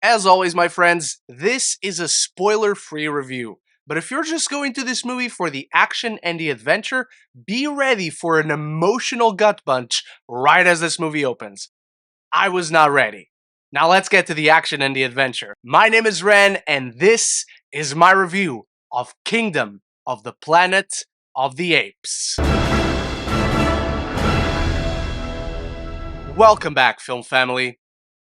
As always, my friends, this is a spoiler-free review. But if you're just going to this movie for the action and the adventure, be ready for an emotional gut punch right as this movie opens. I was not ready. Now let's get to the action and the adventure. My name is Ren, and this is my review of Kingdom of the Planet of the Apes. Welcome back, film family.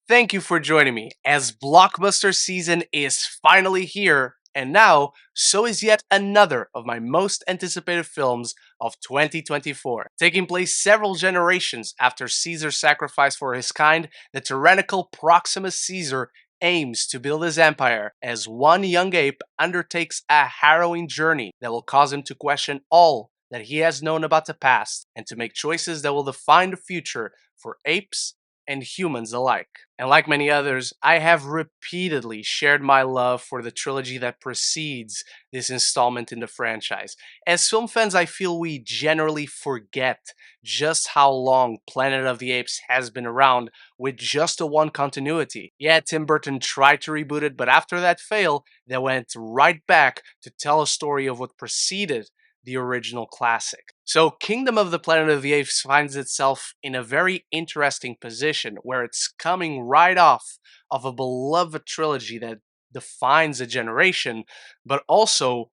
Thank you for joining me as blockbuster season is finally here, and now so is yet another of my most anticipated films of 2024. Taking place several generations after Caesar's sacrifice for his kind, the tyrannical Proximus Caesar aims to build his empire as one young ape undertakes a harrowing journey that will cause him to question all that he has known about the past and to make choices that will define the future for apes and humans alike. And like many others, I have repeatedly shared my love for the trilogy that precedes this installment in the franchise. As film fans, I feel we generally forget just how long Planet of the Apes has been around with just a one continuity. Yeah, Tim Burton tried to reboot it, but after that fail, they went right back to tell a story of what preceded the original classic. So, Kingdom of the Planet of the Apes finds itself in a very interesting position where it's coming right off of a beloved trilogy that defines a generation, but also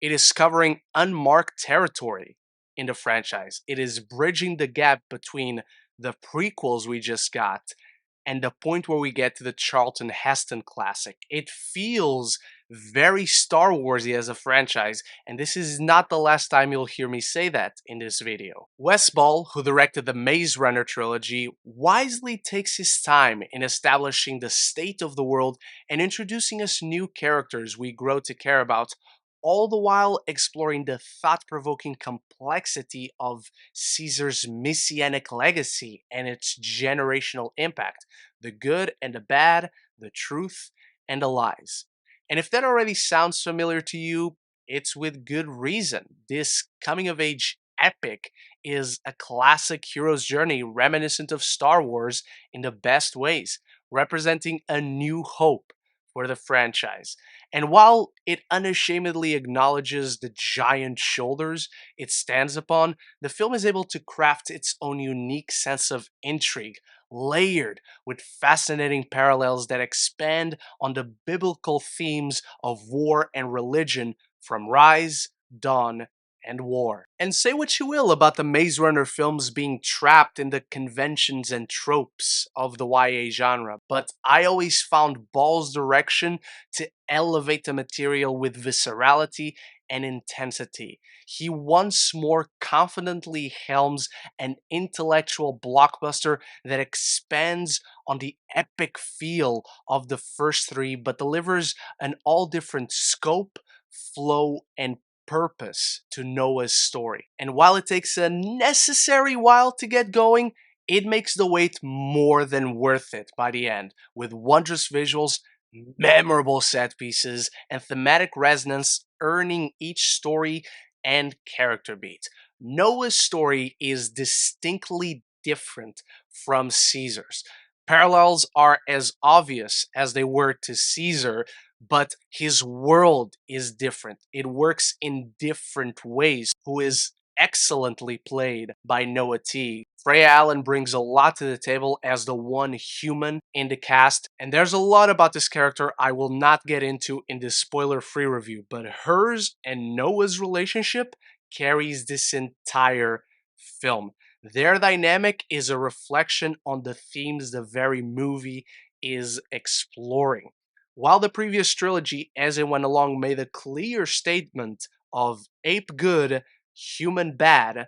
it is covering unmarked territory in the franchise. It is bridging the gap between the prequels we just got and the point where we get to the Charlton Heston classic. It feels very Star Warsy as a franchise, and this is not the last time you'll hear me say that in this video. Wes Ball, who directed the Maze Runner trilogy, wisely takes his time in establishing the state of the world and introducing us new characters we grow to care about, all the while exploring the thought-provoking complexity of Caesar's messianic legacy and its generational impact, the good and the bad, the truth and the lies. And if that already sounds familiar to you, it's with good reason. This coming-of-age epic is a classic hero's journey reminiscent of Star Wars in the best ways, representing a new hope for the franchise. And while it unashamedly acknowledges the giant shoulders it stands upon, the film is able to craft its own unique sense of intrigue, layered with fascinating parallels that expand on the biblical themes of war and religion from Rise, Dawn, and War. And say what you will about the Maze Runner films being trapped in the conventions and tropes of the YA genre, but I always found Ball's direction to elevate the material with viscerality and intensity. He once more confidently helms an intellectual blockbuster that expands on the epic feel of the first three, but delivers an all different scope, flow, and purpose to Noah's story. And while it takes a necessary while to get going, it makes the wait more than worth it by the end, with wondrous visuals, memorable set pieces, and thematic resonance earning each story and character beat. Noah's story is distinctly different from Caesar's. Parallels are as obvious as they were to Caesar, but his world is different. It works in different ways, who is excellently played by Noah T. Freya Allen brings a lot to the table as the one human in the cast, and there's a lot about this character I will not get into in this spoiler-free review, but hers and Noah's relationship carries this entire film. Their dynamic is a reflection on the themes the very movie is exploring. While the previous trilogy, as it went along, made a clear statement of ape good, human bad,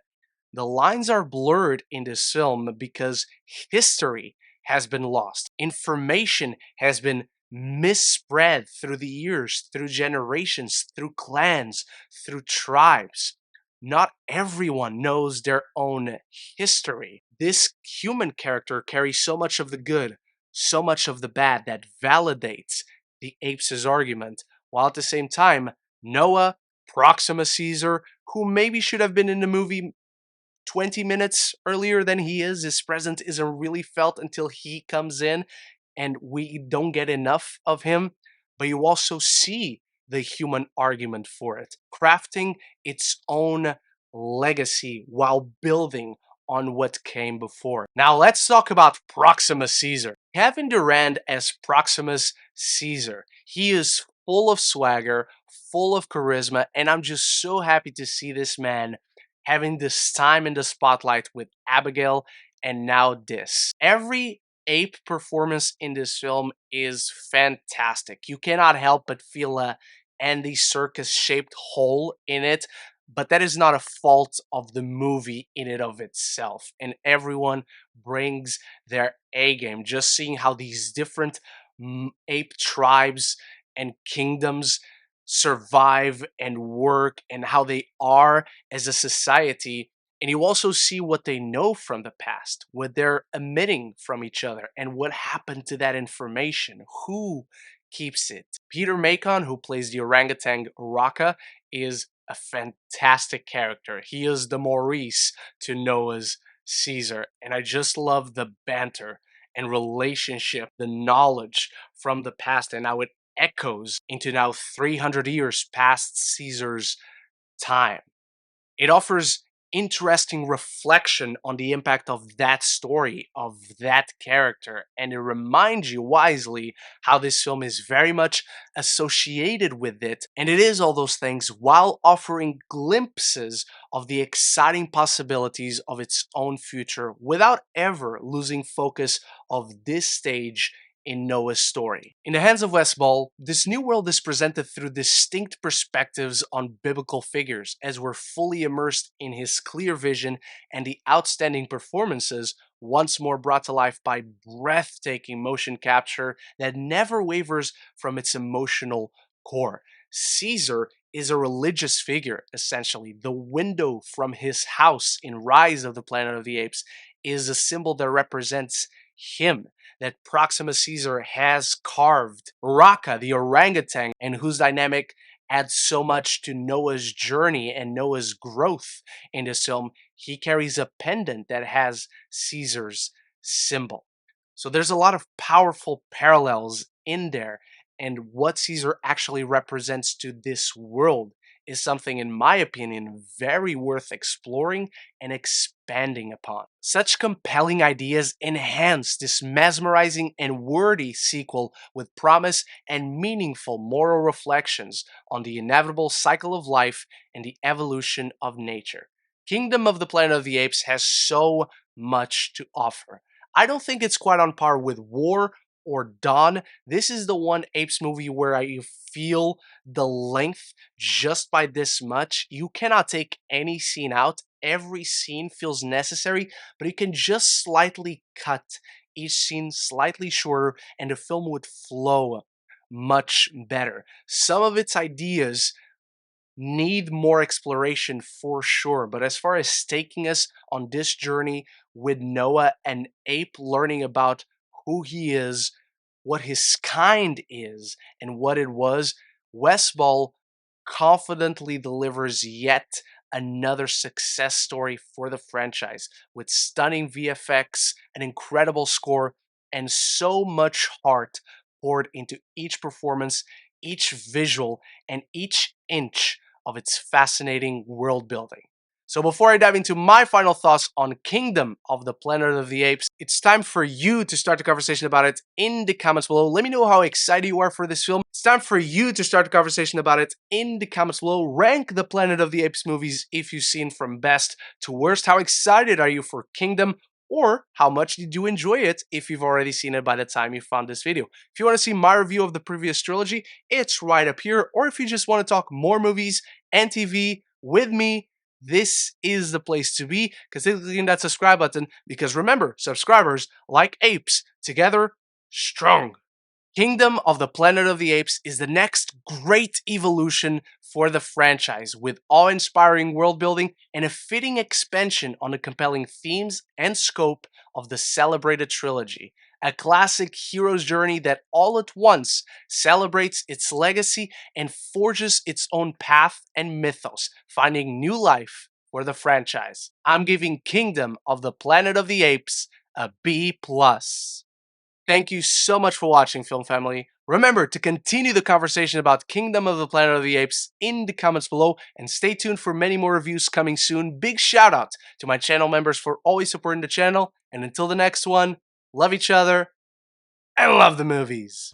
the lines are blurred in this film because history has been lost. Information has been misspread through the years, through generations, through clans, through tribes. Not everyone knows their own history. This human character carries so much of the good, so much of the bad that validates the Apes' argument, while at the same time, Noah, Proximus Caesar, who maybe should have been in the movie 20 minutes earlier than he is, his presence isn't really felt until he comes in, and we don't get enough of him, but you also see the human argument for it, crafting its own legacy while building on what came before. Now let's talk about Proximus Caesar. Kevin Durand as Proximus Caesar. He is full of swagger, full of charisma, and I'm just so happy to see this man having this time in the spotlight with Abigail and now this. Every ape performance in this film is fantastic. You cannot help but feel a Andy Serkis shaped hole in it, but that is not a fault of the movie in and of itself. And everyone brings their A game. Just seeing how these different ape tribes and kingdoms survive and work and how they are as a society. And you also see what they know from the past, what they're emitting from each other, and what happened to that information, who keeps it. Peter Macon, who plays the orangutan Raka, is a fantastic character. He is the Maurice to Noah's Caesar, and I just love the banter and relationship, the knowledge from the past, and how it echoes into now 300 years past Caesar's time. It offers interesting reflection on the impact of that story, of that character, and it reminds you wisely how this film is very much associated with it, and it is all those things while offering glimpses of the exciting possibilities of its own future without ever losing focus of this stage in Noah's story. In the hands of Wes Ball, this new world is presented through distinct perspectives on biblical figures, as we're fully immersed in his clear vision and the outstanding performances once more brought to life by breathtaking motion capture that never wavers from its emotional core. Caesar is a religious figure, essentially. The window from his house in Rise of the Planet of the Apes is a symbol that represents him, that Proximus Caesar has carved. Raka, the orangutan, and whose dynamic adds so much to Noah's journey and Noah's growth in this film, he carries a pendant that has Caesar's symbol. So there's a lot of powerful parallels in there, and what Caesar actually represents to this world is something, in my opinion, very worth exploring and expanding upon. Such compelling ideas enhance this mesmerizing and wordy sequel with promise and meaningful moral reflections on the inevitable cycle of life and the evolution of nature. Kingdom of the Planet of the Apes has so much to offer. I don't think it's quite on par with War or Dawn. This is the one Apes movie where I feel the length just by this much. You cannot take any scene out. Every scene feels necessary, but you can just slightly cut each scene slightly shorter and the film would flow much better. Some of its ideas need more exploration for sure, but as far as taking us on this journey with Noah, an ape learning about who he is, what his kind is, and what it was, Wes Ball confidently delivers yet another success story for the franchise with stunning VFX, an incredible score, and so much heart poured into each performance, each visual, and each inch of its fascinating world building. So before I dive into my final thoughts on Kingdom of the Planet of the Apes, it's time for you to start the conversation about it in the comments below. Let me know how excited you are for this film. It's time for you to start the conversation about it in the comments below. Rank the Planet of the Apes movies if you've seen from best to worst. How excited are you for Kingdom? Or how much did you enjoy it if you've already seen it by the time you found this video? If you want to see my review of the previous trilogy, it's right up here. Or if you just want to talk more movies and TV with me, this is the place to be. Consider clicking that subscribe button because remember, subscribers like apes, together strong. Kingdom of the Planet of the Apes is the next great evolution for the franchise, with awe-inspiring world building and a fitting expansion on the compelling themes and scope of the celebrated trilogy. A classic hero's journey that all at once celebrates its legacy and forges its own path and mythos, finding new life for the franchise. I'm giving Kingdom of the Planet of the Apes a B+. Thank you so much for watching, Film Family. Remember to continue the conversation about Kingdom of the Planet of the Apes in the comments below, and stay tuned for many more reviews coming soon. Big shout out to my channel members for always supporting the channel, and until the next one, love each other and love the movies.